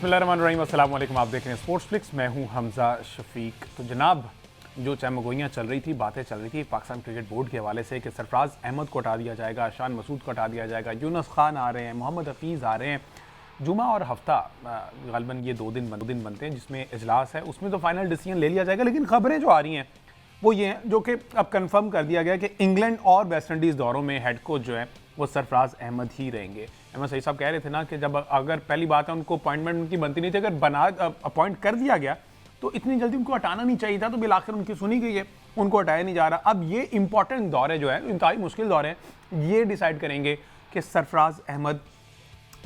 बिस्मिल्लाहिर्रहमानिर्रहीम, अस्सलाम वालेकुम। आप देख रहे हैं स्पोर्ट्स फ्लिक्स, मैं हूं हमजा शफीक। तो जनाब, जो चमगोइयाँ चल रही थी, बातें चल रही थी पाकिस्तान क्रिकेट बोर्ड के हवाले से कि सरफराज अहमद को हटा दिया जाएगा, शान मसूद को हटा दिया जाएगा, यूनुस खान आ रहे हैं, मोहम्मद हफीज़ आ रहे हैं। जुमा और हफ्ता गालिबन ये दो दिन बनते हैं जिसमें इजलास है, उसमें तो फाइनल डिसीजन ले लिया जाएगा। लेकिन खबरें जो आ रही हैं वो ये हैं, जो कि अब कंफर्म कर दिया गया कि इंग्लैंड और वेस्ट इंडीज़ दौरों में हेड कोच जो है वो सरफराज अहमद ही रहेंगे। अहमद सही साहब कह रहे थे ना कि जब अगर पहली बात है उनको अपॉइंटमेंट उनकी बनती नहीं थी, अगर बना अपॉइंट कर दिया गया तो इतनी जल्दी उनको हटाना नहीं चाहिए था, तो बिल आखिर उनकी सुनी गई है, उनको हटाया नहीं जा रहा। अब ये इंपॉर्टेंट दौर है जो है, इंतहाई मुश्किल दौर है, ये डिसाइड करेंगे कि सरफराज अहमद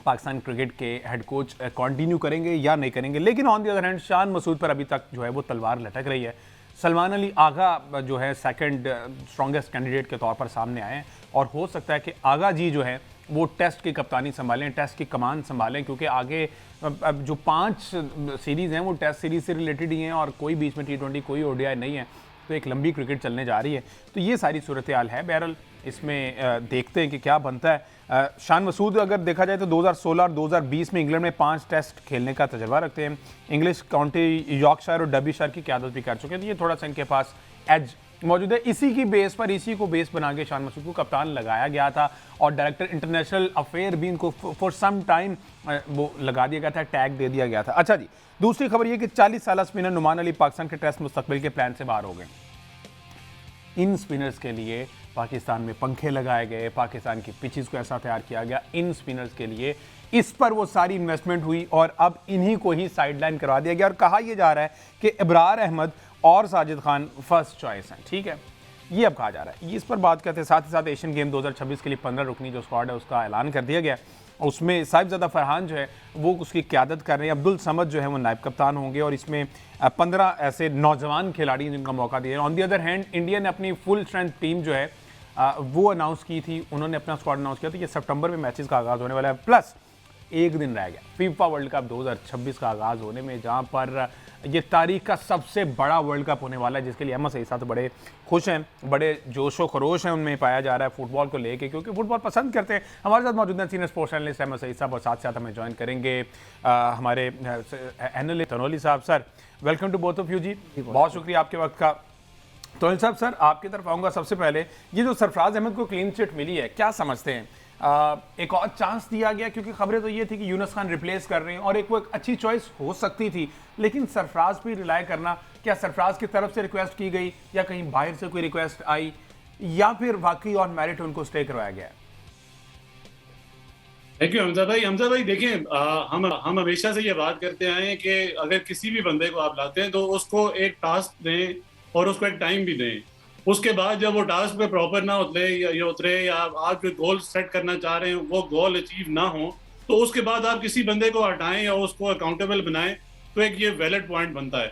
पाकिस्तान क्रिकेट के हेड कोच कंटिन्यू करेंगे या नहीं करेंगे। लेकिन on the other hand Shan Masood पर अभी तक जो है वो तलवार लटक रही है। सलमान अली आगा जो है सेकंड स्ट्रॉन्गेस्ट कैंडिडेट के तौर पर सामने आए हैं और हो सकता है कि आगा जी जो है वो टेस्ट की कप्तानी संभालें, टेस्ट की कमान संभालें, क्योंकि आगे अब जो 5 सीरीज़ हैं वो टेस्ट सीरीज़ से रिलेटेड ही हैं और कोई बीच में T20 कोई ODI नहीं है, तो एक लंबी क्रिकेट चलने जा रही है। तो ये सारी सूरत हाल है। बहरहाल इसमें देखते हैं कि क्या बनता है। शान मसूद अगर देखा जाए तो 2016 और 2020 में इंग्लैंड में 5 टेस्ट खेलने का तजर्बा रखते हैं। इंग्लिश काउंटी यॉर्कशायर और डर्बीशायर की क़यादत भी कर चुके हैं, तो ये थोड़ा सा इनके पास एज मौजूद है। इसी की बेस पर, इसी को बेस बना के शान मसूद को कप्तान लगाया गया था और डायरेक्टर इंटरनेशनल अफेयर भी इनको फॉर सम टाइम वो लगा दिया गया था, टैग दे दिया गया था। अच्छा जी, दूसरी खबर ये कि 40 साल स्पिनर नुमान अली पाकिस्तान के टेस्ट मुस्तकबिल के प्लान से बाहर हो गए। इन स्पिनर्स के लिए पाकिस्तान में पंखे लगाए गए, पाकिस्तान की पिचेस को ऐसा तैयार किया गया इन स्पिनर्स के लिए, इस पर वो सारी इन्वेस्टमेंट हुई और अब इन्हीं को ही साइडलाइन करवा दिया गया और कहा यह जा रहा है कि इब्रार अहमद और साजिद खान फर्स्ट चॉइस हैं। ठीक है, ये अब कहा जा रहा है। ये इस पर बात करते हैं। साथ ही साथ एशियन गेम 2026 के लिए 15 रुकनी जो स्क्वाड है उसका ऐलान कर दिया गया। उसमें साहिबजादा फरहान जो है वो उसकी क़यादत कर रहे हैं, अब्दुल समद जो है वो नायब कप्तान होंगे और इसमें 15 ऐसे नौजवान खिलाड़ी जिनका मौका दिया। On the other hand India ने अपनी फुल स्ट्रेंथ टीम जो है वो अनाउंस की थी, उन्होंने अपना स्क्वाड अनाउंस किया। तो ये सितंबर में मैचेस का आगाज़ होने वाला है, प्लस एक दिन रह गया फीफा वर्ल्ड कप 2026 का आगाज़ होने में, जहां पर ये तारीख का सबसे बड़ा वर्ल्ड कप होने वाला है, जिसके लिए अहमद सही साहब बड़े खुश हैं, बड़े जोशो खरोश हैं उनमें पाया जा रहा है फुटबॉल को लेके, क्योंकि फुटबॉल पसंद करते हैं। हमारे साथ मौजूद हैं सीनियर स्पोर्ट्स एनालिस्ट अहमद सही साहब और साथ साथ हमें ज्वाइन करेंगे हमारे एनालिस्ट तनोली साहब। Sir, welcome to both of you जी, बहुत शुक्रिया आपके वक्त का। तोहिल साहब, सर आपकी तरफ आऊँगा। सबसे पहले ये जो सरफराज अहमद को क्लीन चिट मिली है, क्या समझते हैं? एक और चांस दिया गया, क्योंकि खबरें तो ये थी कि यूनुस खान रिप्लेस कर रहे हैं और वो एक अच्छी चॉइस हो सकती थी, लेकिन सरफराज पे रिलाय करना, क्या सरफराज की तरफ से रिक्वेस्ट की गई या कहीं बाहर से कोई रिक्वेस्ट आई या फिर वाकई ऑन मेरिट उनको स्टे करवाया गया? थैंक यू हमजा भाई। हमजा भाई देखें, हम हमेशा से ये बात करते आए हैं कि अगर किसी भी बंदे को आप लाते हैं तो उसको एक टास्क दें और उसको एक टाइम भी दें। उसके बाद जब वो टास्क पे प्रॉपर ना उतरे या आप जो गोल सेट करना चाह रहे हैं वो गोल अचीव ना हो, तो उसके बाद आप किसी बंदे को हटाएं या उसको अकाउंटेबल बनाएं, तो एक ये वैलिड पॉइंट बनता है।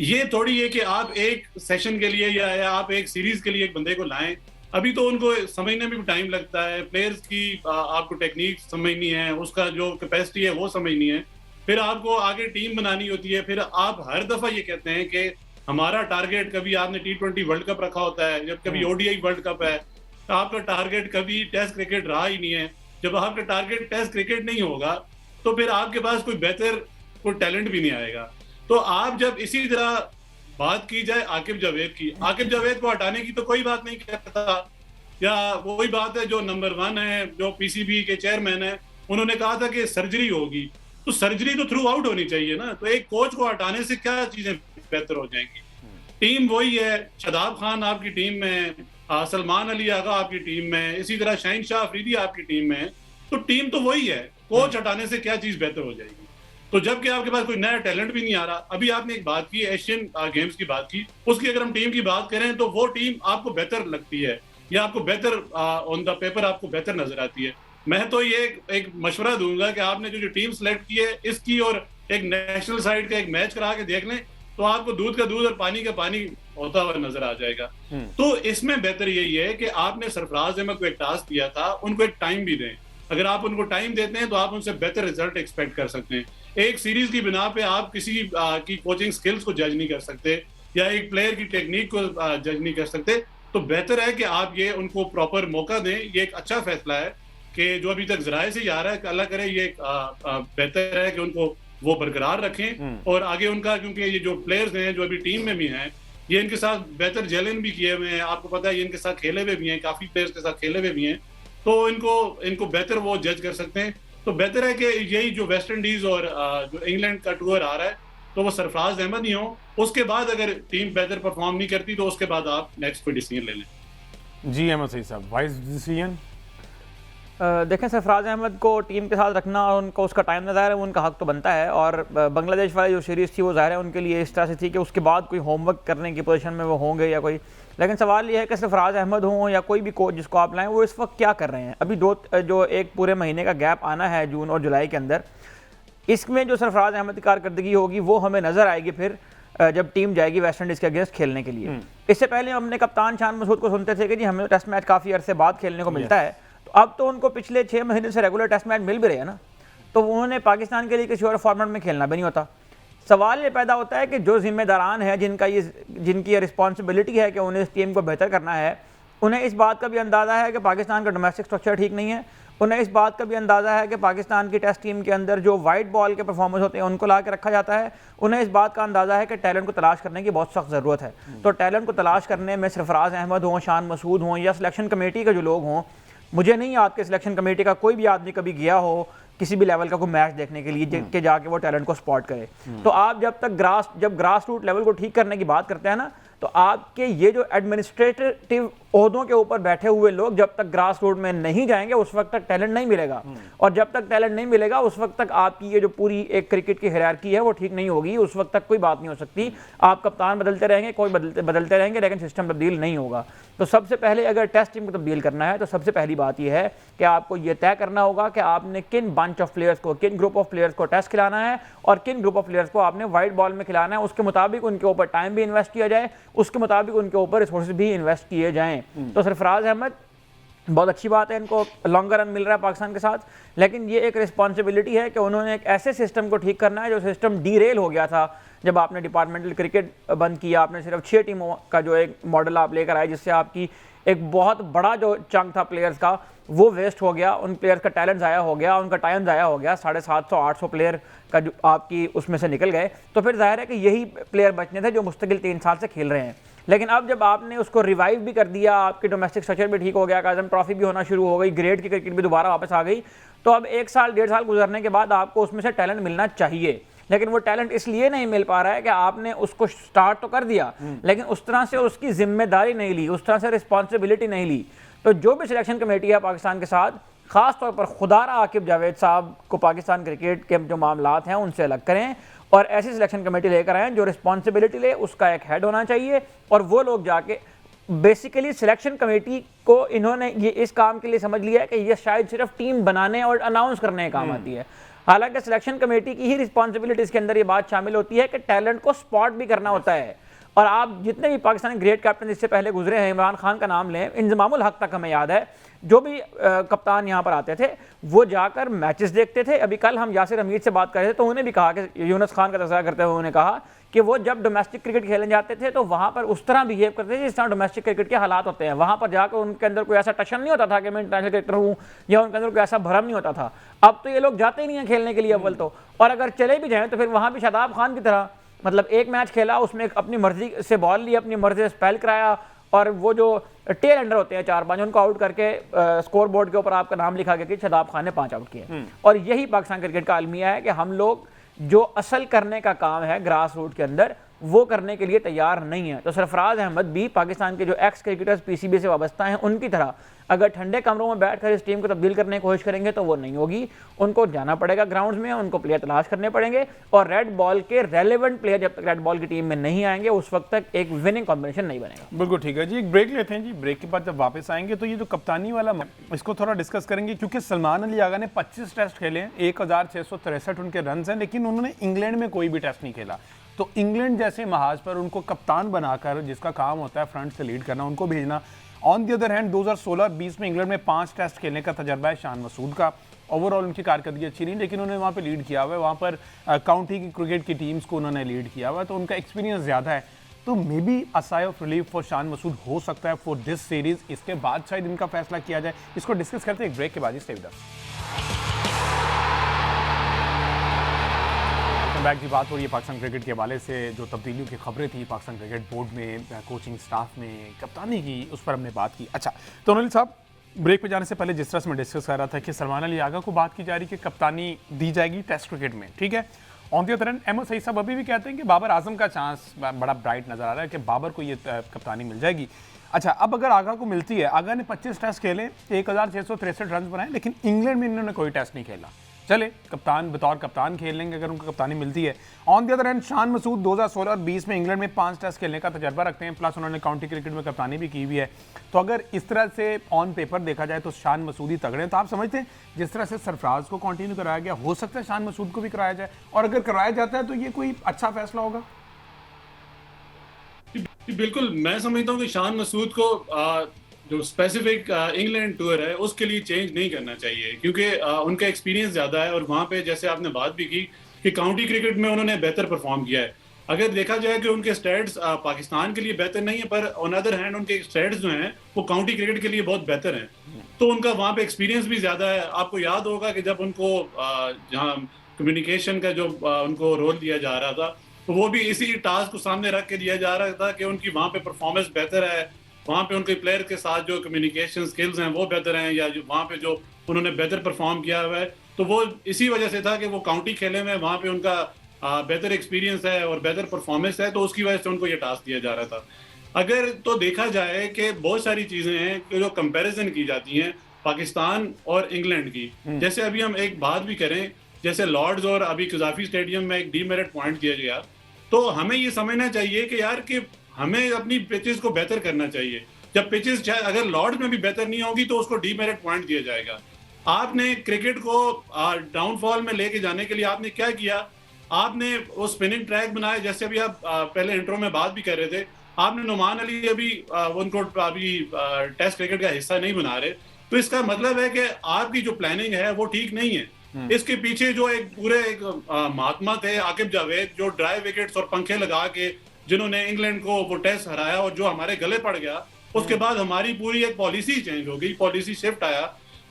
ये थोड़ी है कि आप एक सेशन के लिए या आप एक सीरीज के लिए एक बंदे को लाएं। अभी तो उनको समझने में भी टाइम लगता है, प्लेयर्स की आपको टेक्निक समझनी है, उसका जो कैपेसिटी है वो समझनी है, फिर आपको आगे टीम बनानी होती है। फिर आप हर दफा ये कहते हैं कि हमारा टारगेट, कभी आपने T20 वर्ल्ड कप रखा होता है, जब कभी ODI वर्ल्ड कप है, तो आपका टारगेट कभी टेस्ट क्रिकेट रहा ही नहीं है। जब आपका टारगेट टेस्ट क्रिकेट नहीं होगा तो फिर आपके पास कोई बेहतर कोई टैलेंट भी नहीं आएगा। तो आप जब इसी तरह बात की जाए आकिब जावेद की, आकिब जावेद को हटाने की तो कोई बात नहीं करता, या वही बात है जो नंबर 1 है, जो PCB के चेयरमैन है, उन्होंने कहा था कि सर्जरी होगी, तो सर्जरी तो थ्रू आउट होनी चाहिए ना। तो एक कोच को हटाने से क्या चीजें बेहतर हो जाएंगी? टीम वही है, शादाब खान आपकी टीम में, सलमान अली आगा आपकी टीम में, इसी तरह शाहीन शाह अफरीदी आपकी टीम में, तो टीम तो वही है। कोच हटाने से क्या चीज बेहतर हो जाएगी? तो जबकि आपके पास कोई नया टैलेंट भी नहीं आ रहा। अभी आपने एक बात की, एशियन गेम्स की बात की, उसकी अगर हम टीम की बात करें तो वो टीम आपको बेहतर लगती है या आपको बेहतर ऑन द पेपर आपको बेहतर नजर आती है। मैं तो ये एक मशवरा दूंगा कि आपने जो टीम सेलेक्ट की है इसकी और एक नेशनल साइड का एक मैच करा के देख लें, तो आपको दूध का दूध और पानी का पानी होता हुआ नजर आ जाएगा। तो इसमें बेहतर यही है कि आपने सरफराज अहमद को एक टास्क दिया था, उनको एक टाइम भी दें। अगर आप उनको टाइम देते हैं तो आप उनसे बेहतर रिजल्ट एक्सपेक्ट कर सकते हैं। एक सीरीज की बिना पे आप किसी की कोचिंग स्किल्स को जज नहीं कर सकते या एक प्लेयर की टेक्निक को जज नहीं कर सकते। तो बेहतर है कि आप ये उनको प्रॉपर मौका दें। ये एक अच्छा फैसला है कि जो अभी तक जराए से ही आ रहा है, अल्लाह करे ये बेहतर है कि उनको वो बरकरार रखें और आगे उनका, क्योंकि ये जो प्लेयर्स हैं जो अभी टीम में भी हैं, ये इनके साथ बेहतर जेलिन भी किए हुए हैं, आपको पता है ये इनके साथ खेले हुए भी हैं, काफी प्लेयर्स के साथ खेले हुए भी हैं, तो इनको बेहतर वो जज कर सकते हैं। तो बेहतर है कि यही जो वेस्ट इंडीज और जो इंग्लैंड का टूर आ रहा है, तो वो सरफराज अहमद ही हो, उसके बाद अगर टीम बेहतर परफॉर्म नहीं करती तो उसके बाद आप नेक्स्ट कोई डिसीजन ले लें। जी अहमद सही साहब, वाइज डिसीजन। देखें, सरफराज अहमद को टीम के साथ रखना और उनको उसका टाइम ना, ज़ाहिर है उनका हक तो बनता है, और बांग्लादेश वाली जो सीरीज़ थी वो ज़ाहिर है उनके लिए इस तरह से थी कि उसके बाद कोई होमवर्क करने की पोजीशन में वो होंगे या कोई, लेकिन सवाल ये है कि सरफराज अहमद हों या कोई भी कोच जिसको आप लाएं, वो इस वक्त क्या कर रहे हैं। अभी जो एक पूरे महीने का गैप आना है जून और जुलाई के अंदर, इसमें जो सरफराज अहमद की कारकर्दगी होगी वो हमें नज़र आएगी फिर जब टीम जाएगी वेस्ट इंडीज़ के अगेंस्ट खेलने के लिए। इससे पहले हमने कप्तान शान मसूद को सुनते थे कि जी हमें टेस्ट मैच काफ़ी अरसे बाद खेलने को मिलता है, तो अब तो उनको पिछले 6 महीने से रेगुलर टेस्ट मैच मिल भी रहे हैं ना, तो उन्होंने पाकिस्तान के लिए किसी और फॉर्मेट में खेलना भी नहीं होता। सवाल ये पैदा होता है कि जो जिम्मेदारान है, जिनकी ये रिस्पॉन्सिबिलिटी है कि उन्हें इस टीम को बेहतर करना है, उन्हें इस बात का भी अंदाज़ा है कि पाकिस्तान का डोमेस्टिक स्ट्रक्चर ठीक नहीं है, उन्हें इस बात का भी अंदाज़ा है कि पाकिस्तान की टेस्ट टीम के अंदर जो वाइट बॉल के परफॉर्मेंस होते हैं उनको ला के रखा जाता है, उन्हें इस बात का अंदाज़ा है कि टैलेंट को तलाश करने की बहुत सख्त ज़रूरत है। तो टैलेंट को तलाश करने में सरफराज अहमद हों, शान मसूद हों या सिलेक्शन कमेटी के जो लोग हों, मुझे नहीं याद कि सिलेक्शन कमेटी का कोई भी आदमी कभी गया हो किसी भी लेवल का कोई मैच देखने के लिए कि जाके वो टैलेंट को स्पॉट करे। तो आप जब ग्रास रूट लेवल को ठीक करने की बात करते हैं ना, तो आपके ये जो एडमिनिस्ट्रेटिव ओहदों के ऊपर बैठे हुए लोग जब तक ग्रास रूट में नहीं जाएंगे उस वक्त तक टैलेंट नहीं मिलेगा, और जब तक टैलेंट नहीं मिलेगा उस वक्त तक आपकी ये जो पूरी एक क्रिकेट की हायरार्की है वो ठीक नहीं होगी, उस वक्त तक कोई बात नहीं हो सकती। आप कप्तान बदलते रहेंगे, कोई बदलते रहेंगे, लेकिन सिस्टम तब्दील नहीं होगा। तो सबसे पहले अगर टेस्ट टीम को तब्दील करना है तो सबसे पहली बात यह है कि आपको ये तय करना होगा कि आपने किन बंच ऑफ प्लेयर्स को, किन ग्रुप ऑफ प्लेयर्स को टेस्ट खिलाना है और किन ग्रुप ऑफ प्लेयर्स को आपने वाइट बॉल में खिलाना है। उसके मुताबिक उनके ऊपर टाइम भी इन्वेस्ट किया जाए, उसके मुताबिक उनके ऊपर रिसोर्सेज भी इन्वेस्ट किए जाएं। तो सरफराज अहमद बहुत अच्छी बात है, इनको लॉन्गर रन मिल रहा है पाकिस्तान के साथ, लेकिन ये एक रिस्पॉन्सिबिलिटी है कि उन्होंने एक ऐसे सिस्टम को ठीक करना है जो सिस्टम डीरेल हो गया था जब आपने डिपार्टमेंटल क्रिकेट बंद किया। आपने सिर्फ 6 टीमों का जो एक मॉडल आप लेकर आए, जिससे आपकी एक बहुत बड़ा जो चंक था प्लेयर्स का वो वेस्ट हो गया, उन प्लेयर्स का टैलेंट ज़ाया हो गया, उनका टाइम ज़ाया हो गया। 750-800 प्लेयर का जो आपकी उसमें से निकल गए, तो फिर जाहिर है कि यही प्लेयर बचने थे जो मुस्तकिल 3 साल से खेल रहे हैं। लेकिन अब जब आपने उसको रिवाइव भी कर दिया, आपके डोमेस्टिक स्ट्रक्चर भी ठीक हो गया, काज़म ट्रॉफी भी होना शुरू हो गई, ग्रेड की क्रिकेट भी दोबारा वापस आ गई, तो अब 1 साल 1.5 साल गुजरने के बाद आपको उसमें से टैलेंट मिलना चाहिए। लेकिन वो टैलेंट इसलिए नहीं मिल पा रहा है कि आपने उसको स्टार्ट तो कर दिया लेकिन उस तरह से उसकी जिम्मेदारी नहीं ली, उस तरह से रिस्पॉन्सिबिलिटी नहीं ली। तो जो भी सिलेक्शन कमेटी है पाकिस्तान के साथ, खास तौर पर खुदारा आकिब जावेद साहब को पाकिस्तान क्रिकेट के जो मामलात हैं उनसे अलग करें और ऐसी सिलेक्शन कमेटी लेकर आएँ जो रिस्पॉन्सिबिलिटी ले। उसका एक हेड होना चाहिए और वो लोग जाके बेसिकली सिलेक्शन कमेटी को इन्होंने ये इस काम के लिए समझ लिया है कि ये शायद सिर्फ टीम बनाने और अनाउंस करने का काम आती है। हालांकि सिलेक्शन कमेटी की ही रिस्पॉन्सिबिलिटी इसके अंदर ये बात शामिल होती है कि टैलेंट को स्पॉट भी करना होता है। और आप जितने भी पाकिस्तानी ग्रेट कैप्टन इससे पहले गुजरे हैं, इमरान खान का नाम लें, इंजमामुल हक तक हमें याद है, जो भी कप्तान यहाँ पर आते थे वो जाकर मैचेस देखते थे। अभी कल हम यासिर हमीद से बात कर रहे थे तो उन्हें भी कहा कि यूनुस खान का तज़किरा करते हुए उन्होंने कहा कि वो जब डोमेस्टिक क्रिकेट खेलने जाते थे तो वहाँ पर उस तरह बिहेव करते थे जिस तरह डोमेस्टिक क्रिकेट के हालात होते हैं। वहाँ पर जाकर उनके अंदर कोई ऐसा टशन नहीं होता था कि मैं इंटरनेशनल क्रिकेटर हूँ, या उनके अंदर कोई ऐसा भरम नहीं होता था। अब तो ये लोग जाते ही नहीं हैं खेलने के लिए अव्वल तो, और अगर चले भी जाएँ तो फिर वहाँ भी शादाब खान की तरह, मतलब एक मैच खेला उसमें अपनी मर्जी से बॉल ली, अपनी मर्जी से स्पेल कराया, और वो जो टेल एंडर होते हैं 4-5 उनको आउट करके स्कोर बोर्ड के ऊपर आपका नाम लिखा गया कि शादाब खान ने 5 आउट किए। और यही पाकिस्तान क्रिकेट का अलमिया है कि हम लोग जो असल करने का काम है ग्रास रूट के अंदर वो करने के लिए तैयार नहीं है। तो सरफराज अहमद भी पाकिस्तान के जो एक्स क्रिकेटर्स पीसीबी से वाबस्ता हैं उनकी तरह अगर ठंडे कमरों में बैठकर इस टीम को तब्दील करने की कोशिश करेंगे तो वो नहीं होगी। उनको जाना पड़ेगा ग्राउंड्स में, उनको प्लेयर तलाश करने पड़ेंगे, और रेड बॉल के रेलेवेंट प्लेयर जब तक रेड बॉल की टीम में नहीं आएंगे उस वक्त तक एक विनिंग कॉम्बिनेशन नहीं बनेगा। बिल्कुल ठीक है जी, एक ब्रेक लेते हैं जी। ब्रेक के बाद जब वापस आएंगे तो ये जो कप्तानी वाला इसको थोड़ा डिस्कस करेंगे, क्योंकि सलमान अली आगा ने 25 टेस्ट खेले हैं, 1663 उनके रन हैं, लेकिन उन्होंने इंग्लैंड में कोई भी टेस्ट नहीं खेला। तो इंग्लैंड जैसे महाज पर उनको कप्तान बनाकर, जिसका काम होता है फ्रंट से लीड करना, उनको भेजना। ऑन दी अदर हैंड 2016-20 में इंग्लैंड में 5 टेस्ट खेलने का तजर्बा है शान मसूद का। ओवरऑल उनकी कारकर्दगी अच्छी नहीं, लेकिन उन्होंने वहाँ पे लीड किया हुआ है, वहाँ पर काउंटी की क्रिकेट की टीम्स को उन्होंने लीड किया हुआ है, तो उनका एक्सपीरियंस ज़्यादा है। तो may be a sigh of relief for Shan Masood हो सकता है फॉर दिस सीरीज। इसके बाद शायद इनका फैसला किया जाए। इसको डिस्कस करते हैं एक ब्रेक के बाद। Stay with us. Welcome back. जी, बात हो रही है पाकिस्तान क्रिकेट के हवाले से जो तब्दीलियों की खबरें थी पाकिस्तान क्रिकेट बोर्ड में, कोचिंग स्टाफ में, कप्तानी की, उस पर हमने बात की। अच्छा, तो अनिल साहब, ब्रेक पे जाने से पहले जिस तरह से मैं डिस्कस कर रहा था कि सलमान अली आगा को बात की जा रही है कि कप्तानी दी जाएगी टेस्ट क्रिकेट में, ठीक है। On the other hand Ahmed Saeed साहब अभी भी कहते हैं कि बाबर आजम का चांस बड़ा ब्राइट नजर आ रहा है कि बाबर को ये कप्तानी मिल जाएगी। अच्छा, अब अगर आगा को मिलती है, आगा ने 25 टेस्ट खेले, 1663 रन बनाए, लेकिन इंग्लैंड में इन्होंने कोई टेस्ट नहीं खेला। चले, कप्तान बतौर कप्तान खेल लेंगे अगर उनको कप्तानी मिलती है। On the other hand Shan Masood 2016 और 20 में इंग्लैंड में 5 टेस्ट खेलने का तजर्बा रखते हैं, प्लस उन्होंने काउंटी क्रिकेट में कप्तानी भी की हुई है। तो अगर इस तरह से ऑन पेपर देखा जाए तो शान मसूद ही तगड़े हैं। तो आप समझते हैं जिस तरह से सरफराज को कंटिन्यू कराया गया, हो सकता है शान मसूद को भी कराया जाए, और अगर कराया जाता है तो ये कोई अच्छा फैसला होगा? बिल्कुल, मैं समझता हूँ कि शान मसूद को जो स्पेसिफिक इंग्लैंड टूर है उसके लिए चेंज नहीं करना चाहिए, क्योंकि उनका एक्सपीरियंस ज़्यादा है और वहाँ पे जैसे आपने बात भी की कि काउंटी क्रिकेट में उन्होंने बेहतर परफॉर्म किया है। अगर देखा जाए कि उनके स्टैट्स पाकिस्तान के लिए बेहतर नहीं है, पर ऑन अदर हैंड उनके स्टैट्स जो हैं वो काउंटी क्रिकेट के लिए बहुत बेहतर हैं, तो उनका वहाँ पे एक्सपीरियंस भी ज़्यादा है। आपको याद होगा कि जब उनको जहाँ कम्युनिकेशन का जो उनको रोल दिया जा रहा था, तो वो भी इसी टास्क को सामने रख के दिया जा रहा था कि उनकी वहाँ पे परफॉर्मेंस बेहतर है, वहाँ पे उनके प्लेयर के साथ जो कम्युनिकेशन स्किल्स हैं वो बेहतर हैं, या जो वहाँ पे जो उन्होंने बेहतर परफॉर्म किया हुआ है, तो वो इसी वजह से था कि वो काउंटी खेले में वहाँ पे उनका बेहतर एक्सपीरियंस है और बेहतर परफॉर्मेंस है, तो उसकी वजह से उनको ये टास्क दिया जा रहा था। अगर तो देखा जाए कि बहुत सारी चीज़ें हैं कि जो कंपैरिजन की जाती हैं पाकिस्तान और इंग्लैंड की, जैसे अभी हम एक बात भी करें, जैसे लॉर्ड्स और अभी कजाफी स्टेडियम में एक डीमेरिट पॉइंट दिया गया, तो हमें ये समझना चाहिए कि यार कि हमें अपनी पिचेस को बेहतर करना चाहिए। जब पिचेस अगर लॉर्ड्स में भी बेहतर नहीं होगी तो उसको डीमेरिट पॉइंट दिया जाएगा। आपने क्रिकेट को डाउनफॉल में लेके जाने के लिए आपने क्या किया, आपने वो स्पिनिंग ट्रैक बनाए, जैसे अभी आप पहले इंट्रो में बात भी कर रहे थे, आपने नुमान अली अभी उनको अभी टेस्ट क्रिकेट का हिस्सा नहीं बना रहे, तो इसका मतलब है कि आपकी जो प्लानिंग है वो ठीक नहीं है। इसके पीछे जो एक पूरे एक महात्मा थे आकिब जावेद, जो ड्राई विकेट्स और पंखे लगा के जिन्होंने इंग्लैंड को वो टेस्ट हराया और जो हमारे गले पड़ गया, उसके बाद हमारी पूरी एक पॉलिसी चेंज हो गई, पॉलिसी शिफ्ट आया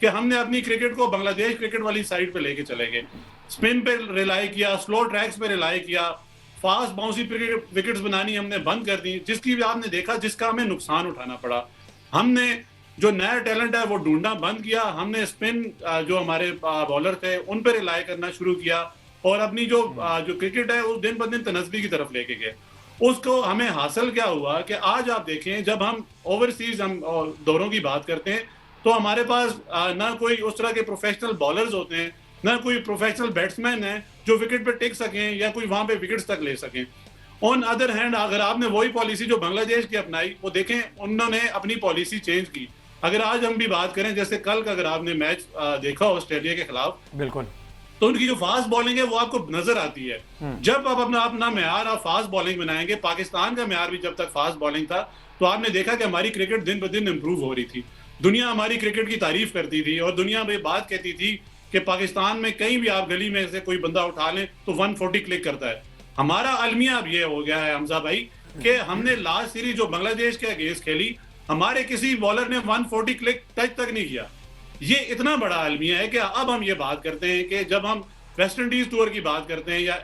कि हमने अपनी क्रिकेट को बांग्लादेश क्रिकेट वाली साइड पे लेके चले गए, स्पिन पे रिलाई किया, स्लो ट्रैक्स पे रिलाई किया, फास्ट बाउंसी विकेट्स बनानी हमने बंद कर दी, जिसकी भी आपने देखा जिसका हमें नुकसान उठाना पड़ा। हमने जो नया टैलेंट है वो ढूंढना बंद किया, हमने स्पिन जो हमारे बॉलर थे उन पर रिलाई करना शुरू किया और अपनी जो क्रिकेट है वो दिन ब दिन तनस्बी की तरफ लेके गए। उसको हमें हासिल क्या हुआ कि आज आप देखें, जब हम ओवरसीज हम दौरों की बात करते हैं तो हमारे पास ना कोई उस तरह के प्रोफेशनल बॉलर्स होते हैं, ना कोई प्रोफेशनल बैट्समैन है जो विकेट पे टिक सकें या कोई वहां पे विकेट्स तक ले सकें। ऑन अदर हैंड अगर आपने वही पॉलिसी जो बांग्लादेश की अपनाई, वो देखें उन्होंने अपनी पॉलिसी चेंज की। अगर आज हम भी बात करें, जैसे कल का अगर आपने मैच देखा ऑस्ट्रेलिया के खिलाफ, बिल्कुल, तो उनकी जो फास्ट बॉलिंग है वो आपको नजर आती है। जब आप अपना म्यार आप फास्ट बॉलिंग बनाएंगे, पाकिस्तान का म्यार भी जब तक फास्ट बॉलिंग था, तो आपने देखा कि हमारी क्रिकेट दिन ब दिन इंप्रूव हो रही थी, दुनिया हमारी क्रिकेट की तारीफ करती थी और दुनिया में बात कहती थी कि पाकिस्तान में कहीं भी आप गली में से कोई बंदा उठा लें तो 140 क्लिक करता है। हमारा अलमिया अब ये हो गया है हमजा भाई कि हमने लास्ट सीरीज जो बांग्लादेश के अगेंस्ट खेली, हमारे किसी बॉलर ने 140 क्लिक टच तक नहीं किया। ये इतना बड़ा अलमिया है कि अब हम ये बात करते हैं कि जब हम वेस्ट इंडीज टूर की बात करते हैं या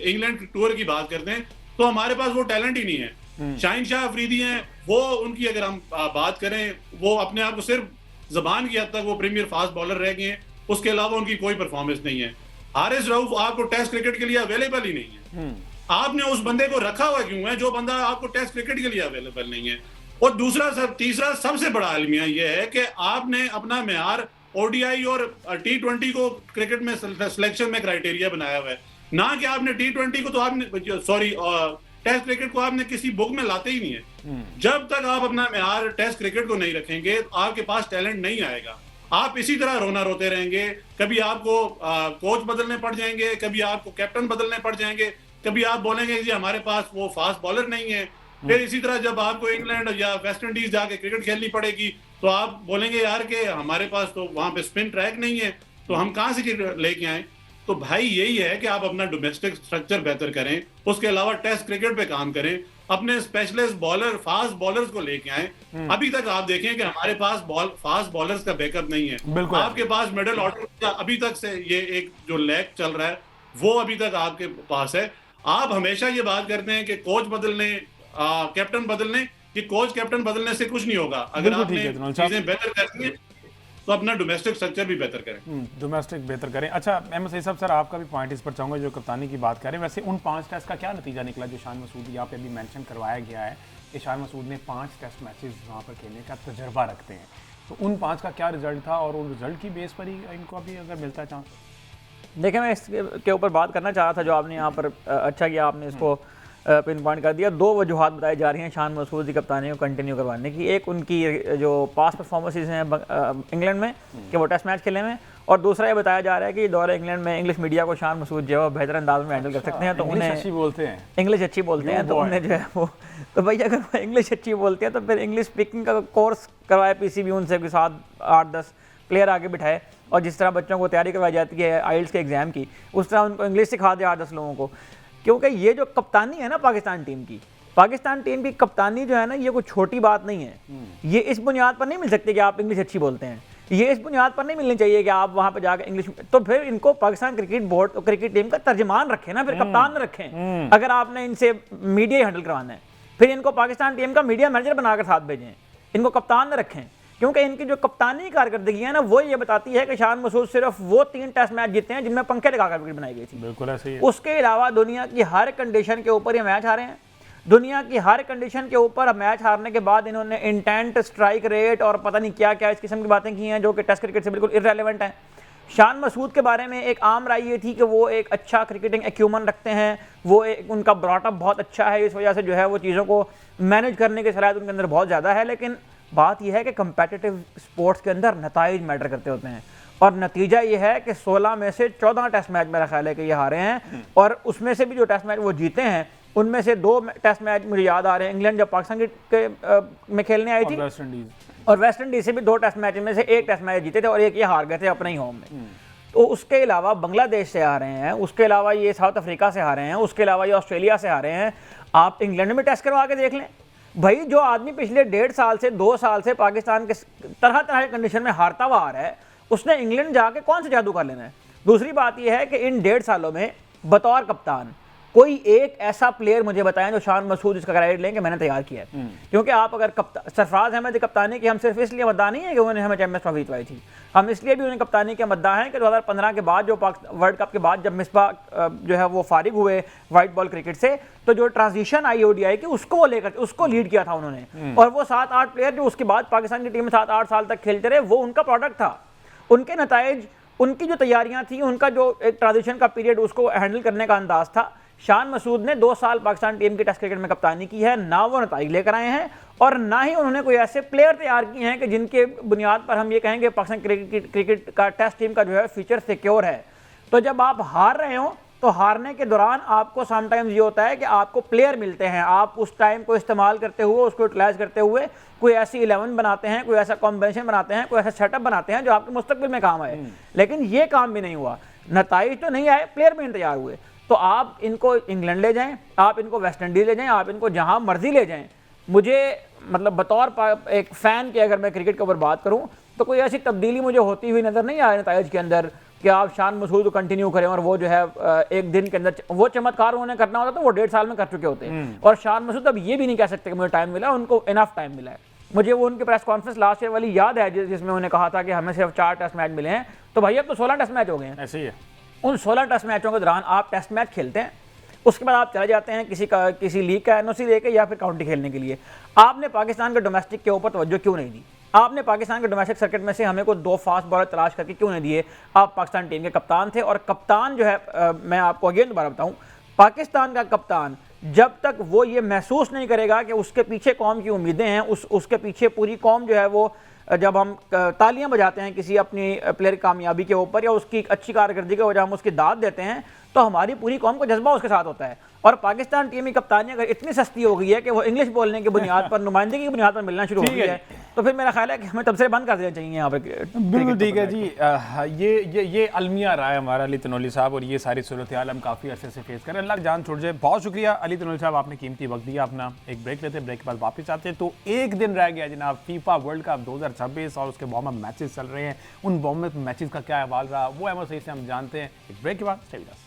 इंग्लैंड टूर की बात करते हैं तो हमारे पास वो टैलेंट ही नहीं है। शाहिन शाह अफरीदी हैं, वो उनकी अगर हम बात करें, वो अपने आप को सिर्फ जबान की हद तक वो प्रीमियर फास्ट बॉलर रह गए हैं, उसके अलावा उनकी कोई परफॉर्मेंस नहीं है। हारिस रऊफ आपको टेस्ट क्रिकेट के लिए अवेलेबल ही नहीं है। आपने उस बंदे को रखा हुआ क्यों है जो बंदा आपको टेस्ट क्रिकेट के लिए अवेलेबल नहीं है? और तीसरा सबसे बड़ा अलमिया यह है कि आपने अपना म्यार ओडीआई और T20 को क्रिकेट में सिलेक्शन में क्राइटेरिया बनाया हुआ है, ना कि आपने T20 को तो आपने सॉरी टेस्ट क्रिकेट को आपने किसी बुक में लाते ही नहीं है। जब तक आप अपना म्यार टेस्ट क्रिकेट को नहीं रखेंगे आपके पास टैलेंट नहीं आएगा। आप इसी तरह रोना रोते रहेंगे, कभी आपको कोच बदलने पड़ जाएंगे, कभी आपको कैप्टन बदलने पड़ जाएंगे, कभी आप बोलेंगे जी हमारे पास वो फास्ट बॉलर नहीं है। फिर इसी तरह जब आपको इंग्लैंड या वेस्ट इंडीज जाके क्रिकेट खेलनी पड़ेगी तो आप बोलेंगे यार कि हमारे पास तो वहां पे स्पिन ट्रैक नहीं है, तो हम कहां से लेके आए। तो भाई यही है कि आप अपना डोमेस्टिक स्ट्रक्चर बेहतर करें, उसके अलावा टेस्ट क्रिकेट पे काम करें, अपने स्पेशलिस्ट बॉलर फास्ट बॉलर्स को लेके आए। अभी तक आप देखें कि हमारे पास फास्ट बॉलर्स का बैकअप नहीं है। आपके पास मिडिल ऑर्डर का अभी तक से ये एक जो लैग चल रहा है वो अभी तक आपके पास है। आप हमेशा ये बात करते हैं कि कोच बदलने, कैप्टन बदलने, कि कोच कैप्टन बदलने से कुछ नहीं होगा। अगर बिल्कुल ठीक आपने है जनाब साहब। चीजें बेहतर करनी है तो अपना डोमेस्टिक स्ट्रक्चर भी बेहतर करें। डोमेस्टिक बेहतर करें। अच्छा अहमद सईद साहब, सर आपका भी पॉइंट इस पर चाहूँगा जो कप्तानी की बात करें। वैसे उन 5 टेस्ट का क्या नतीजा निकला जो शान मसूद यहाँ पे अभी मेंशन करवाया गया है कि शान मसूद ने 5 टेस्ट मैचेस वहाँ पर खेलने का तजर्बा रखते हैं, तो उन 5 का क्या रिजल्ट था और उन रिजल्ट की बेस पर ही इनको अभी अगर मिलता है चांस? देखिए, मैं इसके ऊपर बात करना चाह रहा था जो आपने यहाँ पर अच्छा किया, आपने इसको पिन पॉइंट कर दिया। 2 वजूहत बताई जा रही हैं शान मसूद की कप्तानी को कंटिन्यू करवाने की। एक उनकी जो पास परफॉर्मेंसेज हैं इंग्लैंड में कि वो टेस्ट मैच खेले में, और दूसरा ये बताया जा रहा है कि दौरे इंग्लैंड में इंग्लिश मीडिया को शान मसूद जो है वो बेहतर अंदाज में हैंडल कर सकते हैं। तो उन्हें अच्छी बोलते हैं, इंग्लिश अच्छी बोलते हैं, तो उन्हें जो है वो, तो भाई अगर वो इंग्लिश अच्छी बोलते हैं तो फिर इंग्लिश स्पीकिंग का कोर्स करवाए पीसीबी उनसे के साथ 8-10 प्लेयर आगे बिठाए, और जिस तरह बच्चों को तैयारी करवाई जाती है आइल्स के एग्ज़ाम की, उस तरह उनको इंग्लिश सिखा दे 8-10 लोगों को। क्योंकि ये जो कप्तानी है ना पाकिस्तान टीम की कप्तानी जो है ना, ये कोई छोटी बात नहीं है। ये इस बुनियाद पर नहीं मिल सकती कि आप इंग्लिश अच्छी बोलते हैं, ये इस बुनियाद पर नहीं मिलनी चाहिए कि आप वहां पर जाकर इंग्लिश, तो फिर इनको पाकिस्तान क्रिकेट बोर्ड और क्रिकेट टीम का तर्जमान रखें ना, फिर कप्तान रखें। अगर आपने इनसे मीडिया हैंडल करवाना है, फिर इनको पाकिस्तान टीम का मीडिया मैनेजर बनाकर साथ भेजें, इनको कप्तान न रखें। क्योंकि इनकी जो कप्तानी कारकर्दगी है ना, वो ये बताती है कि शान मसूद सिर्फ वो 3 टेस्ट मैच जीते हैं जिनमें पंखे लगाकर विकेट बनाई गई थी। बिल्कुल ऐसे ही है। उसके अलावा दुनिया की हर कंडीशन के ऊपर ये मैच हारे हैं। दुनिया की हर कंडीशन के ऊपर मैच हारने के बाद इन्होंने इंटेंट, स्ट्राइक रेट और पता नहीं क्या क्या इस किस्म की बातें की हैं जो कि टेस्ट क्रिकेट से बिल्कुल इररेलेवेंट हैं। शान मसूद के बारे में एक आम राय ये थी कि वो एक अच्छा क्रिकेटिंग एक्यूमन रखते हैं, वो उनका ब्रॉटअप बहुत अच्छा है, इस वजह से जो है वो चीज़ों को मैनेज करने की सलाहियत उनके अंदर बहुत ज़्यादा है। लेकिन बात यह है कि कंपेटिटिव स्पोर्ट्स के अंदर नताइज मैटर करते होते हैं, और नतीजा ये है कि 16 में से 14 टेस्ट मैच मेरा ख्याल है कि ये हारे हैं, और उसमें से भी जो टेस्ट मैच वो जीते हैं उनमें से 2 टेस्ट मैच मुझे याद आ रहे हैं, इंग्लैंड जब पाकिस्तान में खेलने आई थी, और वेस्ट इंडीज से भी 2 टेस्ट मैच में से 1 टेस्ट मैच जीते थे और 1 ये हार गए थे अपने ही होम में। तो उसके अलावा बांग्लादेश से हारे हैं, उसके अलावा ये साउथ अफ्रीका से हारे हैं, उसके अलावा ये ऑस्ट्रेलिया से हारे हैं। आप इंग्लैंड में टेस्ट करवा के देख लें भाई, जो आदमी पिछले 1.5 साल से 2 साल से पाकिस्तान के तरह तरह के कंडीशन में हारता हुआ आ रहा है, उसने इंग्लैंड जाके कौन सा जादू कर लेना है। दूसरी बात यह है कि इन 1.5 सालों में बतौर कप्तान कोई एक ऐसा प्लेयर मुझे बताएं जो शान मसूद इसका क्रेडिट लें कि मैंने तैयार किया है। क्योंकि आप अगर सरफराज अहमद की कप्तानी की हम सिर्फ इसलिए मद्दा नहीं है कि उन्होंने हमें चैंपियंस ट्रॉफी जितवाई थी, हम इसलिए भी उन्हें कप्तानी के मद्दा हैं कि 2015 के बाद जो वर्ल्ड कप के बाद जब मिसबा जो है वो फारिग हुए वाइट बॉल क्रिकेट से, तो जो ट्रांजिशन आई ओडीआई की उसको लेकर उसको लीड किया था उन्होंने, और वो 7-8 प्लेयर जो उसके बाद पाकिस्तान की टीम में 7-8 साल तक खेलते रहे, वो उनका प्रोडक्ट था। उनके नताइज, उनकी जो तैयारियां थी, उनका जो एक ट्रांजिशन का पीरियड उसको हैंडल करने का अंदाज था। शान मसूद ने 2 साल पाकिस्तान टीम की टेस्ट क्रिकेट में कप्तानी की है, ना वो नताइज लेकर आए हैं और ना ही उन्होंने कोई ऐसे प्लेयर तैयार किए हैं कि जिनके बुनियाद पर हम ये कहेंगे पाकिस्तान क्रिकेट का टेस्ट टीम का जो है फ्यूचर सिक्योर है। तो जब आप हार रहे हो तो हारने के दौरान आपको समटाइम्स ये होता है कि आपको प्लेयर मिलते हैं, आप उस टाइम को इस्तेमाल करते हुए, उसको यूटिलाइज करते हुए कोई ऐसी 11 बनाते हैं, कोई ऐसा कॉम्बिनेशन बनाते हैं, कोई ऐसा सेटअप बनाते हैं जो आपके मुस्तकबिल में काम आए। लेकिन ये काम भी नहीं हुआ, नताइज तो नहीं आए, प्लेयर भी नहीं तैयार हुए। तो आप इनको इंग्लैंड ले जाएं, आप इनको वेस्ट इंडीज ले जाएं, आप इनको जहां मर्जी ले जाएं, मुझे मतलब बतौर एक फ़ैन के अगर मैं क्रिकेट के ऊपर बात करूं तो कोई ऐसी तब्दीली मुझे होती हुई नज़र नहीं आ रही नताइज के अंदर कि आप शान मसूद को कंटिन्यू करें और वो जो है एक दिन के अंदर वो चमत्कार उन्होंने करना होता तो वो 1.5 साल में कर चुके होते हैं। और शान मसूद अब ये भी नहीं कह सकते कि मुझे टाइम मिला, उनको इनफ टाइम मिला है। मुझे वो उनकी प्रेस कॉन्फ्रेंस लास्ट ईयर वाली याद है जिसमें उन्होंने कहा था कि हमें सिर्फ 4 टेस्ट मैच मिले हैं, तो भाई अब तो 16 टेस्ट मैच हो गए हैं। ऐसे ही है। उन 16 टेस्ट मैचों के दौरान आप टेस्ट मैच खेलते हैं, उसके बाद आप चले जाते हैं किसी लीग का एनओसी लेके या फिर काउंटी खेलने के लिए। आपने पाकिस्तान के डोमेस्टिक के ऊपर तवज्जो क्यों नहीं दी? आपने पाकिस्तान के डोमेस्टिक सर्किट में से हमें को 2 फास्ट बॉलर तलाश करके क्यों नहीं दिए? आप पाकिस्तान टीम के कप्तान थे, और कप्तान जो है मैं आपको अगेन दोबारा बताऊं, पाकिस्तान का कप्तान जब तक वो ये महसूस नहीं करेगा कि उसके पीछे कौम की उम्मीदें हैं, उसके पीछे पूरी कौम जो है वो, जब हम तालियां बजाते हैं किसी अपनी प्लेयर कामयाबी के ऊपर या उसकी अच्छी कारकर्दगी की वजह हम उसकी दाद देते हैं, तो हमारी पूरी कौम को जज्बा उसके साथ होता है। और पाकिस्तान टीम की कप्तानी अगर इतनी सस्ती हो गई है कि वो इंग्लिश बोलने की बुनियाद पर, नुमाइंदगी की बुनियाद पर मिलना शुरू हो गई है, तो फिर मेरा ख्याल है कि हमें तब से बंद कर देना चाहिए यहाँ पर। बिल्कुल ठीक है जी। ये अलमिया रहा है हमारा अली तनोली साहब, और ये सारी सूरत हाल हम काफ़ी अरसे से फेस करें। अल्लाह की जान छोड़ जाए। बहुत शुक्रिया अली तनोली साहब, आपने कीमती वक्त दिया अपना। एक ब्रेक लेते हैं, ब्रेक के बाद वापस आते हैं। तो एक दिन रह गया जनाब फीफा वर्ल्ड कप 2026 और उसके वार्म अप मैचेस चल रहे हैं। उन वार्म अप मैचेस का क्या अहवाल रहा वो अहमद सईद से हम जानते हैं एक ब्रेक के बाद। Stay with us.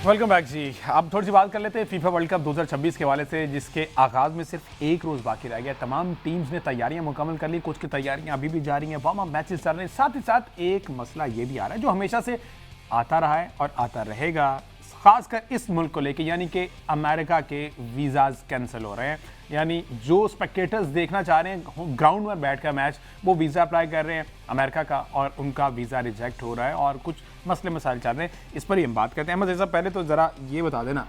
Welcome back जी। अब थोड़ी सी बात कर लेते हैं फीफा वर्ल्ड कप 2026 के हवाले से, जिसके आगाज में सिर्फ एक रोज बाकी रह गया। तमाम टीम्स ने तैयारियां मुकम्मल कर ली, कुछ की तैयारियां अभी भी जारी हैं, वार्म अप मैचेस चल रहे हैं। साथ ही साथ एक मसला ये भी आ रहा है जो हमेशा से आता रहा है और आता रहेगा, खासकर इस मुल्क को लेके, यानी कि अमेरिका के वीज़ाज कैंसिल हो रहे हैं। यानी जो स्पेक्टेटर्स देखना चाह रहे हैं ग्राउंड में बैठकर मैच, वो वीज़ा अप्लाई कर रहे हैं अमेरिका का और उनका वीज़ा रिजेक्ट हो रहा है और कुछ मसले मसाइल चल रहे हैं। इस पर ही हम बात करते हैं। अहमद रज़ा, पहले तो ज़रा ये बता देना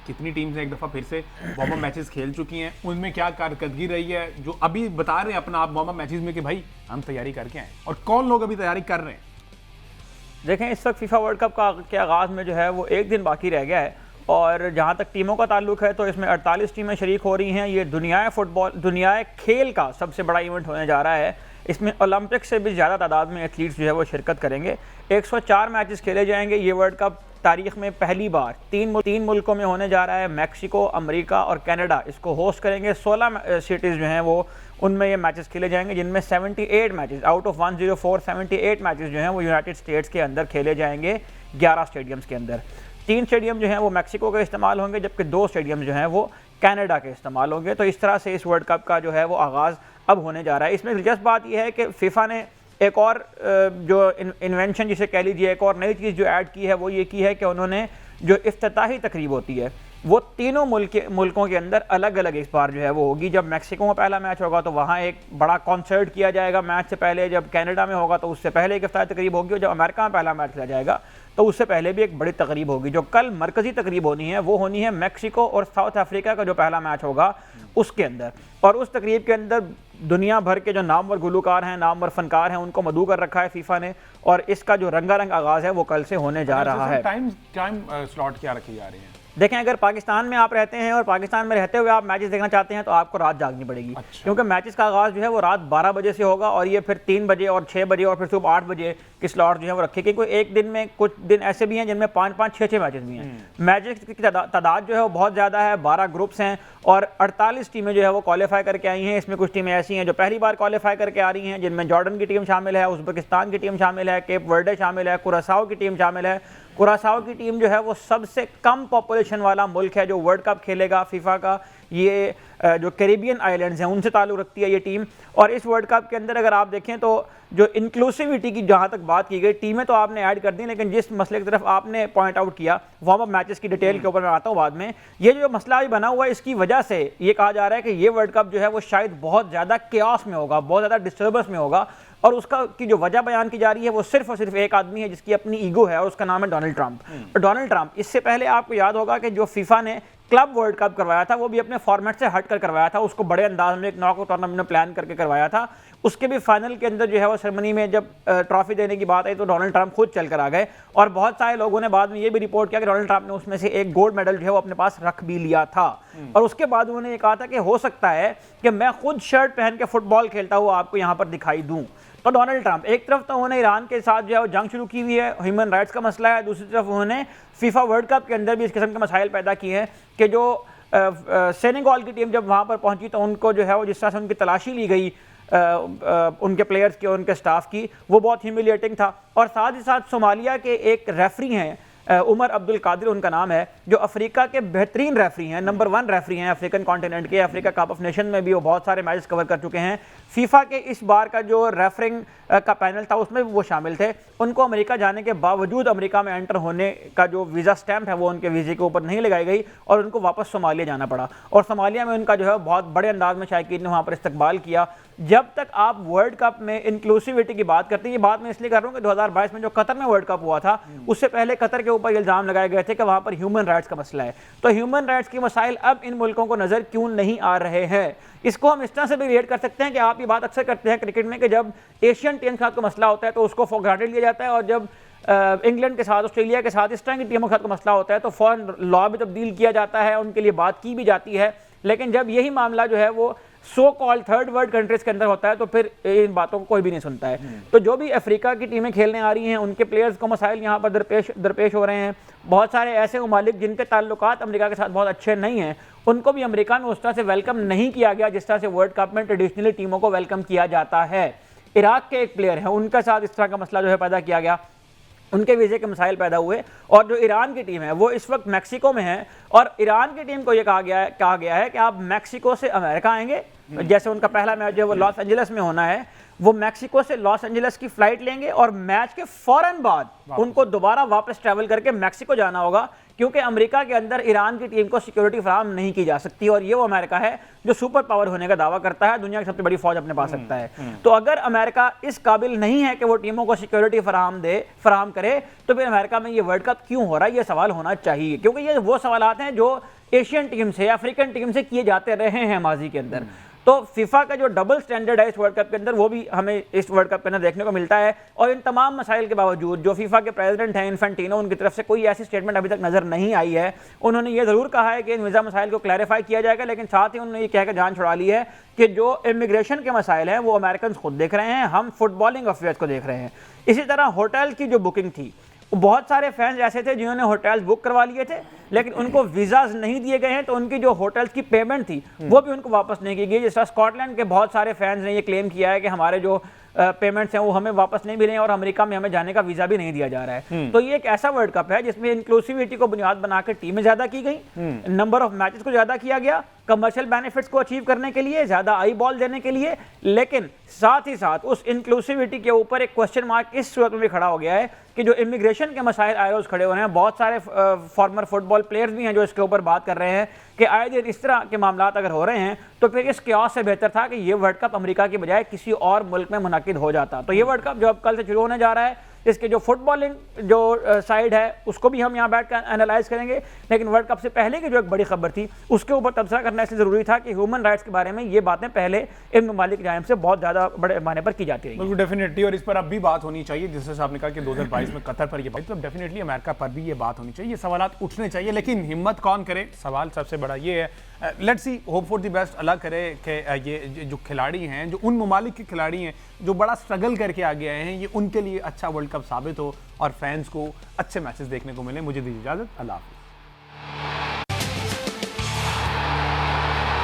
कितनी टीम्स एक दफ़ा फिर से वार्म अप मैचेस खेल चुकी हैं, उनमें क्या कारकर्दगी रही है, जो अभी बता रहे हैं अपना आप वार्म अप मैचेस में कि भाई हम तैयारी करके आए, और कौन लोग अभी तैयारी कर रहे हैं? देखें, इस वक्त फीफा वर्ल्ड कप के आगाज़ में जो है वो एक दिन बाकी रह गया है और जहाँ तक टीमों का ताल्लुक है तो इसमें 48 टीमें शरीक हो रही हैं। ये दुनिया खेल का सबसे बड़ा इवेंट होने जा रहा है। इसमें ओलंपिक से भी ज़्यादा तादाद में एथलीट्स जो है वो शिरकत करेंगे। 104 मैचेस खेले जाएंगे। ये वर्ल्ड कप तारीख में पहली बार तीन मुल्कों में होने जा रहा है। मैक्सिको, अमेरिका और कनाडा इसको होस्ट करेंगे। 16 सिटीज़ जो हैं वो उनमें ये मैचेस खेले जाएंगे, जिनमें 78 मैचेस आउट ऑफ 104 78 मैचेस जो हैं वो यूनाइटेड स्टेट्स के अंदर खेले जाएंगे 11 स्टेडियम्स के अंदर। 3 स्टेडियम जो हैं वो मैक्सिको के इस्तेमाल होंगे, जबकि 2 स्टेडियम जो हैं वो कनाडा के इस्तेमाल होंगे। तो इस तरह से इस वर्ल्ड कप का जो है वो आगाज़ अब होने जा रहा है। इसमें दिलचस्प बात यह है कि फीफा ने एक और जो इन्वेंशन जिसे कह लीजिए, एक और नई चीज़ जो ऐड की है वो ये की है कि उन्होंने जो इफ्तिताही तकरीब होती है वो तीनों मुल्कों के अंदर अलग अलग इस बार जो है वो होगी। जब मैक्सिको में पहला मैच होगा तो वहाँ एक बड़ा कॉन्सर्ट किया जाएगा मैच से पहले। जब कनाडा में होगा तो उससे पहले एक इफ्तिताही तकरीब होगी। और जब अमेरिका में पहला मैच खेला जाएगा तो उससे पहले भी एक बड़ी तकरीब होगी। जो कल मरकज़ी तकरीब होनी है वो होनी है मैक्सिको और साउथ अफ्रीका का जो पहला मैच होगा उसके अंदर। और उस तकरीब के अंदर दुनिया भर के जो नामवर गुलूकार हैं, नामवर फनकार हैं, उनको मदऊ कर रखा है फीफा ने। और इसका जो रंगारंग आगाज़ है वो कल से होने जा रहा है। टाइम स्लॉट क्या रखी जा रही है? देखें, अगर पाकिस्तान में आप रहते हैं और पाकिस्तान में रहते हुए आप मैचेस देखना चाहते हैं तो आपको रात जागनी पड़ेगी। अच्छा। क्योंकि मैचेस का आगाज़ जो है वो रात 12 बजे से होगा और ये फिर 3 बजे और 6 बजे और फिर सुबह 8 बजे की स्लॉट जो है वो रखे। क्योंकि एक दिन में कुछ दिन ऐसे भी हैं जिनमें 5-5 6-6 मैचेस भी हैं। मैचेस की तादाद जो है वो बहुत ज़्यादा है। 12 ग्रुप्स हैं और 48 टीमें जो है वो क्वालिफाई करके आई हैं। इसमें कुछ टीमें ऐसी हैं जो पहली बार क्वालिफाई करके आ रही हैं, जिनमें जॉर्डन की टीम शामिल है, उज़्बेकिस्तान की टीम शामिल है, केप वर्डे शामिल है, कुरासाओ की टीम शामिल है। कुरासाओ की टीम जो है वो सबसे कम पॉपुलेशन वाला मुल्क है जो वर्ल्ड कप खेलेगा फीफा का। ये जो कैरिबियन आइलैंड्स हैं उनसे ताल्लुक़ रखती है ये टीम। और इस वर्ल्ड कप के अंदर अगर आप देखें तो जो इंक्लूसिविटी की जहाँ तक बात की गई, टीमें तो आपने ऐड कर दी, लेकिन जिस मसले की तरफ आपने पॉइंट आउट किया वार्म अप मैचेस की डिटेल के ऊपर मैं आता हूँ बाद में। ये जो मसला अभी बना हुआ है इसकी वजह से ये कहा जा रहा है कि ये वर्ल्ड कप जो है वो शायद बहुत ज़्यादा केओस में होगा, बहुत ज़्यादा डिस्टर्बेंस में होगा। और उसका की जो वजह बयान की जा रही है वो सिर्फ और सिर्फ एक आदमी है जिसकी अपनी ईगो है और उसका नाम है डोनाल्ड ट्रंप। डोनाल्ड ट्रंप, इससे पहले आपको याद होगा कि जो फीफा ने क्लब वर्ल्ड कप करवाया था वो भी अपने फॉर्मेट से हट कर करवाया था। उसको बड़े अंदाज में एक नॉकआउट टूर्नामेंट में प्लान करके करवाया था। उसके भी फाइनल के अंदर जो है वो सेरेमनी में जब ट्रॉफी देने की बात आई तो डोनाल्ड ट्रंप खुद चल कर आ गए। और बहुत सारे लोगों ने बाद में ये भी रिपोर्ट किया कि डोनाल्ड ट्रंप ने उसमें से एक गोल्ड मेडल जो है वो अपने पास रख भी लिया था। और उसके बाद उन्होंने ये कहा था कि हो सकता है कि मैं खुद शर्ट पहन के फुटबॉल खेलता हुआ आपको यहाँ पर दिखाई दूँ। तो डोनाल्ड ट्रंप एक तरफ तो उन्होंने ईरान के साथ जो है वो जंग शुरू की हुई है, ह्यूमन राइट्स का मसला है, दूसरी तरफ उन्होंने फीफा वर्ल्ड कप के अंदर भी इस किस्म के मसाइल पैदा किए हैं कि जो सेनेगल की टीम जब वहाँ पर पहुँची तो उनको जो है वो जिस तरह से उनकी तलाशी ली गई उनके प्लेयर्स की और उनके स्टाफ की, वो बहुत ह्यूमिलिएटिंग था। और साथ ही साथ सोमालिया के एक रेफरी हैं, उमर अब्दुल कादिर उनका नाम है, जो अफ्रीका के बेहतरीन रेफरी हैं, नंबर 1 रेफरी हैं अफ्रीकन कॉन्टिनेंट के। अफ्रीका कप ऑफ नेशन में भी वो बहुत सारे मैचेस कवर कर चुके हैं। फीफा के इस बार का जो रेफरिंग का पैनल था उसमें वो शामिल थे। उनको अमेरिका जाने के बावजूद अमेरिका में एंटर होने का जो वीज़ा स्टैंप है वो उनके वीज़े के ऊपर नहीं लगाई गई और उनको वापस सोमालिया जाना पड़ा। और सोमालिया में उनका जो है बहुत बड़े अंदाज में शायकीन ने वहाँ पर इस्तकबाल किया। जब तक आप वर्ल्ड कप में इंक्लूसिविटी की बात करते हैं, ये बात मैं इसलिए कर रहा हूँ कि 2022 में जो कतर में वर्ल्ड कप हुआ था उससे पहले कतर के ऊपर इल्ज़ाम लगाए गए थे कि वहाँ पर ह्यूमन राइट्स का मसला है। तो ह्यूमन राइट्स की मसाइल अब इन मुल्कों को नज़र क्यों नहीं आ रहे हैं? इसको हम इस तरह से भी रिलेट कर सकते हैं कि आप ये बात अक्सर करते हैं क्रिकेट में कि जब एशियन टीम के साथ कोई मसला होता है तो उसको फॉर ग्रांटेड लिया जाता है, और जब इंग्लैंड के साथ, ऑस्ट्रेलिया के साथ, इस तरह की टीमों के साथ कोई मसला होता है तो फौरन लॉ में तब्दील किया जाता है, उनके लिए बात की भी जाती है। लेकिन जब यही मामला जो है वो so called third world countries के अंदर होता है तो फिर इन बातों को कोई भी नहीं सुनता है। तो जो भी अफ्रीका की टीमें खेलने आ रही हैं उनके प्लेयर्स को मसाइल यहाँ पर दरपेश हो रहे हैं। बहुत सारे ऐसे ममालिक जिनके ताल्लुकात अमेरिका के साथ बहुत अच्छे नहीं हैं उनको भी अमेरिका में उस तरह से वेलकम नहीं किया गया जिस तरह से वर्ल्ड कप में ट्रेडिशनली टीमों को वेलकम किया जाता है। इराक के एक प्लेयर हैं, उनके साथ इस तरह का मसला जो है पैदा किया गया। उनके वीज़े के मसाइल पैदा हुए। और जो ईरान की टीम है वो इस वक्त मैक्सिको में है, और ईरान की टीम को ये कहा गया है कि आप मैक्सिको से अमेरिका आएंगे, जैसे उनका पहला मैच जो वो लॉस एंजलिस में होना है, वो मैक्सिको से लॉस एंजलिस की फ्लाइट लेंगे और मैच के फौरन बाद उनको दोबारा वापस ट्रैवल करके मैक्सिको जाना होगा, क्योंकि अमेरिका के अंदर ईरान की टीम को सिक्योरिटी फराहम नहीं की जा सकती, और ये वो अमेरिका है जो सुपर पावर होने का दावा करता है, दुनिया की सबसे बड़ी फौज अपने पास रखता है। तो अगर अमेरिका इस काबिल नहीं है कि वो टीमों को सिक्योरिटी फराहम करे, तो फिर अमेरिका में ये वर्ल्ड कप क्यों हो रहा है, ये सवाल होना चाहिए, क्योंकि ये वो सवाल हैं जो एशियन टीम से, अफ्रीकन टीम से किए जाते रहे हैं माजी के अंदर। तो फीफा का जो डबल स्टैंडर्ड है इस वर्ल्ड कप के अंदर, वो भी हमें इस वर्ल्ड कप के अंदर देखने को मिलता है। और इन तमाम मसाइल के बावजूद जो फीफा के प्रेसिडेंट हैं इन्फेंटिनो, उनकी तरफ से कोई ऐसी स्टेटमेंट अभी तक नजर नहीं आई है। उन्होंने ये जरूर कहा है कि इन वीज़ा मसाइल को क्लैरिफाई किया जाएगा, लेकिन साथ ही उन्होंने ये कहकर जान छुड़ा ली है कि जो इमिग्रेशन के मसाइल हैं वो अमेरिकन खुद देख रहे हैं, हम फुटबॉलिंग अफेयर्स को देख रहे हैं। इसी तरह होटल की जो बुकिंग थी, बहुत सारे फैंस ऐसे थे जिन्होंने होटल्स बुक करवा लिए थे, लेकिन उनको वीज़ाज नहीं दिए गए हैं, तो उनकी जो होटल्स की पेमेंट थी वो भी उनको वापस नहीं की गई। जिस तरह स्कॉटलैंड के बहुत सारे फैंस ने ये क्लेम किया है कि हमारे जो पेमेंट्स हैं वो हमें वापस नहीं मिले और अमेरिका में हमें जाने का वीज़ा भी नहीं दिया जा रहा है। तो ये एक ऐसा वर्ल्ड कप है जिसमें इंक्लूसिविटी को बुनियाद बनाकर टीमें ज़्यादा की गई, नंबर ऑफ मैचेस को ज़्यादा किया गया, कमर्शियल बेनिफिट्स को अचीव करने के लिए, ज़्यादा आई बॉल देने के लिए, लेकिन साथ ही साथ उस इंक्लूसिविटी के ऊपर एक क्वेश्चन मार्क इस सूरत में भी खड़ा हो गया है कि जो इमिग्रेशन के मसाइल आए रोज़ खड़े हो रहे हैं, बहुत सारे फॉर्मर फुटबॉल प्लेयर्स भी हैं जो इसके ऊपर बात कर रहे हैं कि आए दिन इस तरह के मामला अगर हो रहे हैं तो फिर इस क्यास से बेहतर था कि ये वर्ल्ड कप अमेरिका की बजाय किसी और मुल्क में मुनाकिद हो जाता। तो ये वर्ल्ड कप जो अब कल से शुरू होने जा रहा है, इसके जो फुटबॉलिंग जो साइड है उसको भी हम यहाँ बैठ कर एनालाइज करेंगे, लेकिन वर्ल्ड कप से पहले की जो एक बड़ी खबर थी उसके ऊपर तबसरा करना इसलिए ज़रूरी था कि ह्यूमन राइट्स के बारे में ये बातें पहले इन ममालिक की जानिब से बहुत ज़्यादा बड़े पैमाने पर की जाती रही। बिल्कुल डेफिनेटली, और इस पर अब भी बात होनी चाहिए, जिससे आपने कहा कि 2022 में कतर पर ये बात, तो डेफिनेटली अमेरिका पर भी ये बात होनी चाहिए, ये सवाल उठने चाहिए, लेकिन हिम्मत कौन करे, सवाल सबसे बड़ा ये है। Let's see, hope for the best, Allah करे कि ये जो खिलाड़ी हैं, जो उन ममालिक के खिलाड़ी हैं जो बड़ा स्ट्रगल करके आगे आए हैं, ये उनके लिए अच्छा वर्ल्ड कप साबित हो और फैंस को अच्छे मैचेस देखने को मिले। मुझे दीजिए इजाज़त, अल्लाह हाफ़िज़।